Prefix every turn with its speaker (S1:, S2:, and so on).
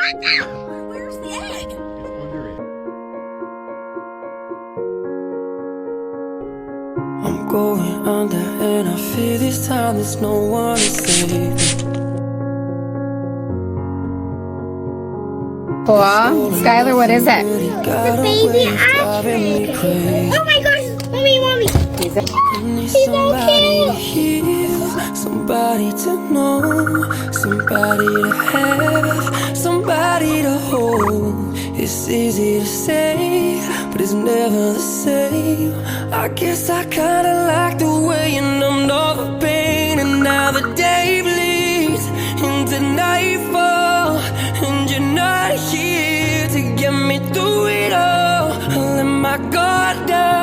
S1: Where's the egg?
S2: It's under it.
S3: I'm going under and I fear this time there's no one to save me.
S4: Cool. Skylar, what is it?
S1: It's a baby ostrich. Oh my gosh, mommy. He's so cute.
S3: Heal, somebody to know, somebody to have, somebody to hold. It's easy to say, but it's never the same. I guess I kinda like the way you numbed all the pain, and now the day bleeds into nightfall, and you're not here to get me through it all. I let my guard down.